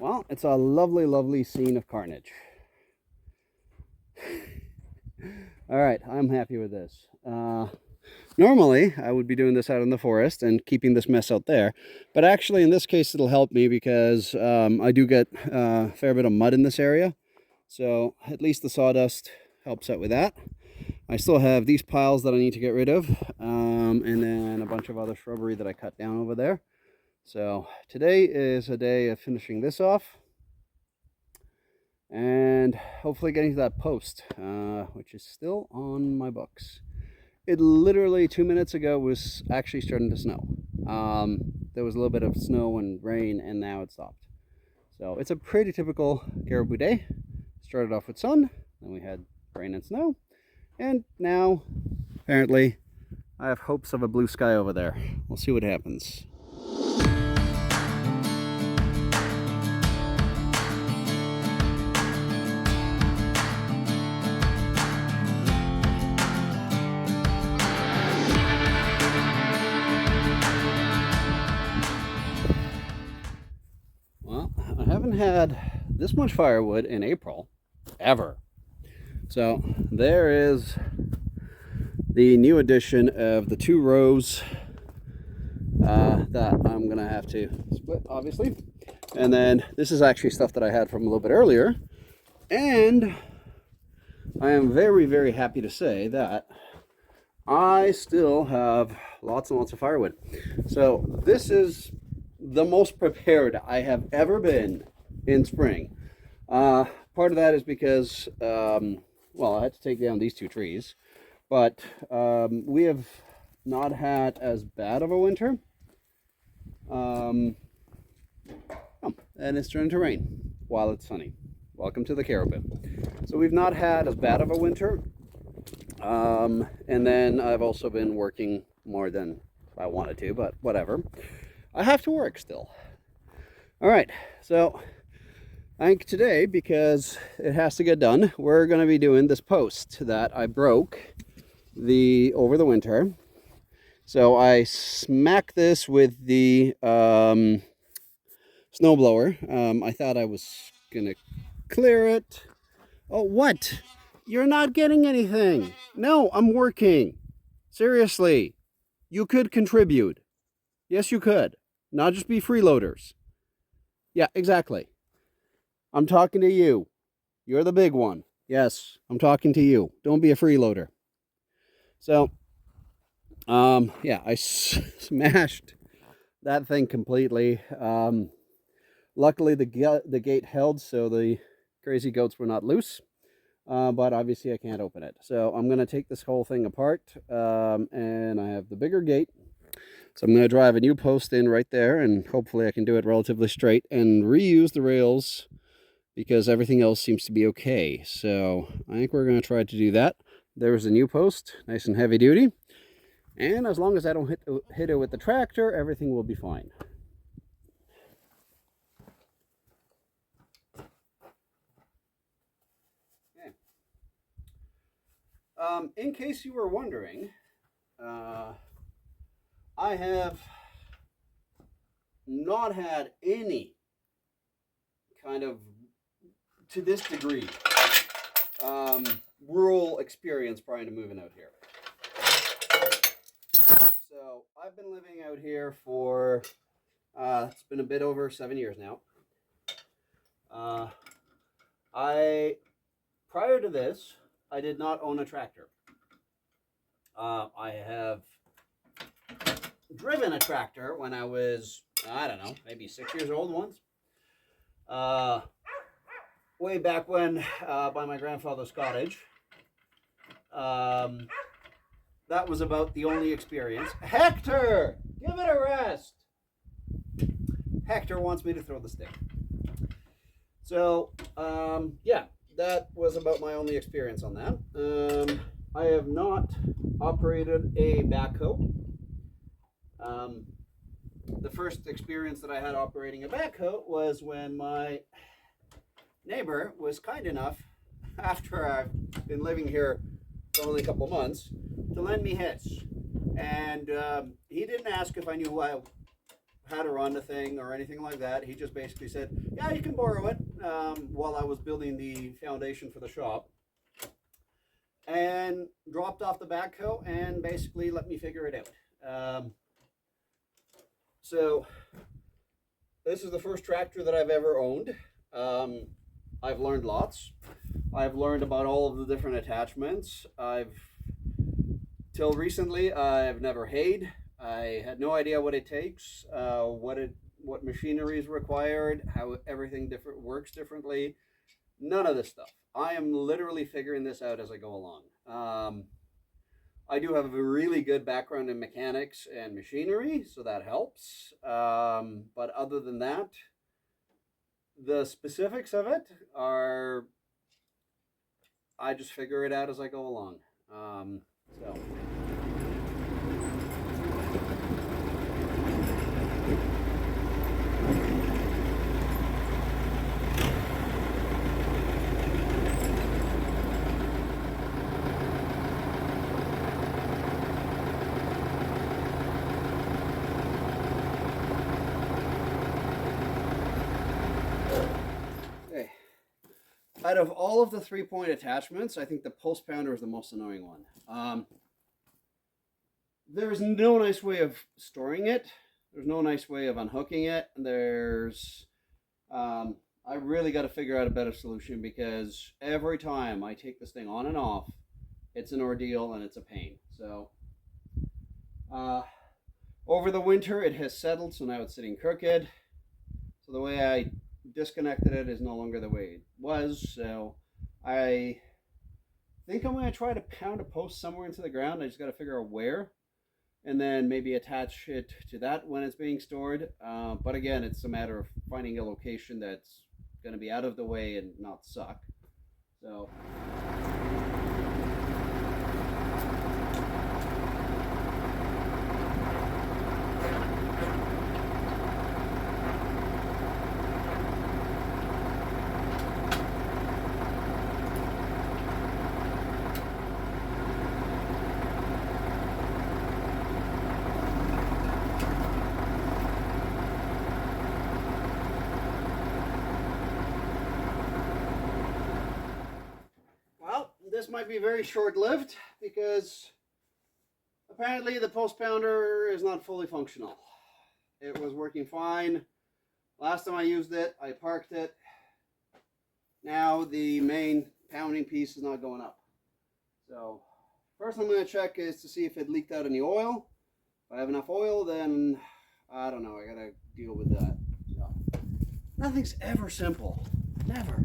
Well, it's a lovely, lovely scene of carnage. All right, I'm happy with this. Normally, I would be doing this out in the forest and keeping this mess out there. But actually, in this case, it'll help me because I do get a fair bit of mud in this area. So at least the sawdust helps out with that. I still have these piles that I need to get rid of, and then a bunch of other shrubbery that I cut down over there. So today is a day of finishing this off and hopefully getting to that post, which is still on my books. It literally 2 minutes ago was actually starting to snow. There was a little bit of snow and rain, and now it stopped. So it's a pretty typical caribou day. Started off with sun, then we had rain and snow, and now apparently I have hopes of a blue sky over there. We'll see what happens. Well, I haven't had this much firewood in April, ever. So there is the new addition of the 2 rows that I'm gonna have to split, obviously. And then this is actually stuff that I had from a little bit earlier. And I am very, very happy to say that I still have lots and lots of firewood. So this is the most prepared I have ever been in spring. Part of that is because, well, I had to take down these 2 trees, but we have not had as bad of a winter. And it's starting to rain while it's sunny. Welcome to the caribou. So we've not had as bad of a winter. And then I've also been working more than I wanted to, but whatever. I have to work still. All right, so I think today, because it has to get done, we're going to be doing this post that I broke over the winter. So I smacked this with the snowblower. I thought I was going to clear it. Oh, what? You're not getting anything. No, I'm working. Seriously, you could contribute. Yes, you could. Not just be freeloaders. Yeah, exactly. I'm talking to you. You're the big one. Yes, I'm talking to you. Don't be a freeloader. So, yeah, I smashed that thing completely. Luckily, the gate held, so the crazy goats were not loose. But obviously, I can't open it. So I'm going to take this whole thing apart, and I have the bigger gate. So I'm going to drive a new post in right there, and hopefully I can do it relatively straight and reuse the rails because everything else seems to be okay. So I think we're going to try to do that. There's a new post, nice and heavy duty. And as long as I don't hit it with the tractor, everything will be fine. Okay. In case you were wondering, I have not had any kind of, to this degree, rural experience prior to moving out here. So I've been living out here for, it's been a bit over 7 years now. Prior to this, I did not own a tractor. I have driven a tractor when I was, I don't know, maybe 6 years old once. Way back when, by my grandfather's cottage. That was about the only experience. Hector, give it a rest. Hector wants me to throw the stick. So, yeah, that was about my only experience on that. I have not operated a backhoe. The first experience that I had operating a backhoe was when my neighbor was kind enough, after I've been living here for only a couple months, to lend me his. And he didn't ask if I knew how to run the thing or anything like that. He just basically said, yeah, you can borrow it, while I was building the foundation for the shop, and dropped off the backhoe and basically let me figure it out. So this is the first tractor that I've ever owned. I've learned lots. I've learned about all of the different attachments. Till recently, I've never hayed. I had no idea what it takes, what machinery is required, how everything works differently. None of this stuff. I am literally figuring this out as I go along. I do have a really good background in mechanics and machinery, so that helps. But other than that, the specifics of it are, I just figure it out as I go along. So. Out of all of the 3-point attachments, I think the pulse pounder is the most annoying one. There's no nice way of storing it. There's no nice way of unhooking it. I really got to figure out a better solution, because every time I take this thing on and off, it's an ordeal and it's a pain. So over the winter, it has settled, so now it's sitting crooked. So the way I disconnected it is no longer the way it was. So I think I'm going to try to pound a post somewhere into the ground. I just got to figure out where, and then maybe attach it to that when it's being stored. But again, it's a matter of finding a location that's going to be out of the way and not suck. So this might be very short-lived, because apparently the post pounder is not fully functional. It was working fine last time I used it. I parked it. Now the main pounding piece is not going up. So first I'm going to check is to see if it leaked out any oil. If I have enough oil, then I don't know, I gotta deal with that. So, nothing's ever simple. Never.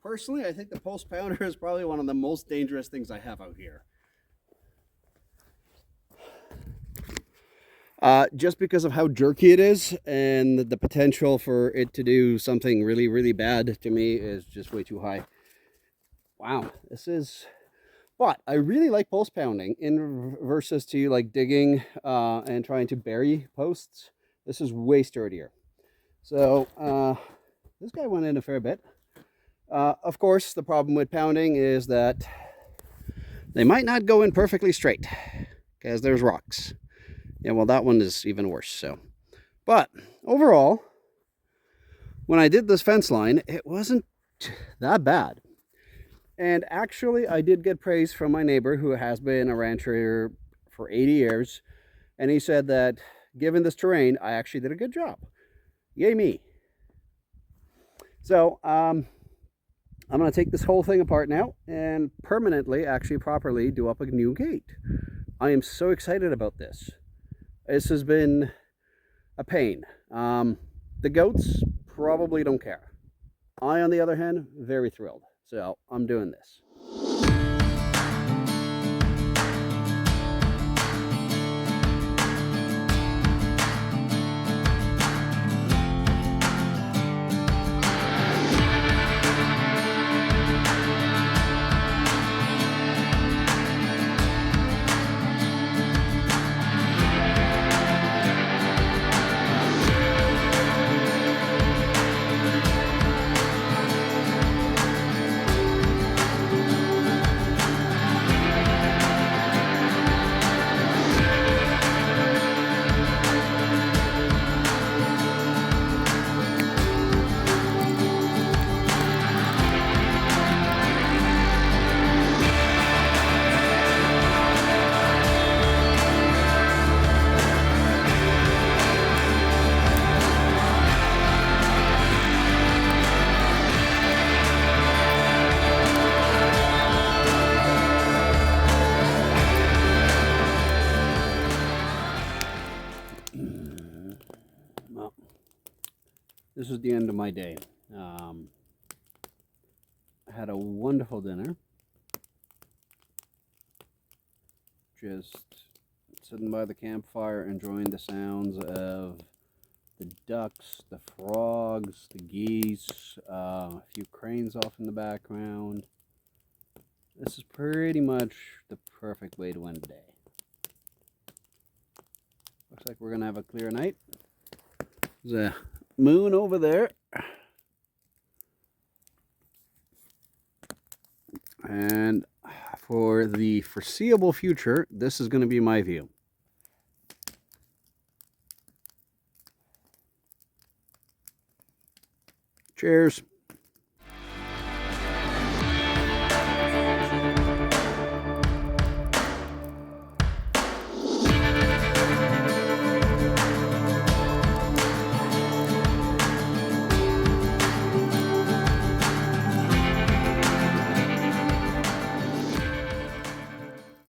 Personally, I think the pulse pounder is probably one of the most dangerous things I have out here. Just because of how jerky it is, and the potential for it to do something really, really bad to me is just way too high. Wow, this is... But I really like pulse pounding in versus to like digging and trying to bury posts. This is way sturdier. So this guy went in a fair bit. Of course, the problem with pounding is that they might not go in perfectly straight, because there's rocks. Yeah, well, that one is even worse. So, but overall, when I did this fence line, it wasn't that bad. And actually, I did get praise from my neighbor who has been a rancher for 80 years. And he said that given this terrain, I actually did a good job. Yay me. So I'm going to take this whole thing apart now and permanently, actually properly, do up a new gate. I am so excited about this. This has been a pain. The goats probably don't care. I, on the other hand, very thrilled. So I'm doing this. Well, this is the end of my day. I had a wonderful dinner. Just sitting by the campfire, enjoying the sounds of the ducks, the frogs, the geese, a few cranes off in the background. This is pretty much the perfect way to end the day. Looks like we're going to have a clear night. There's a moon over there. And for the foreseeable future, this is going to be my view. Cheers.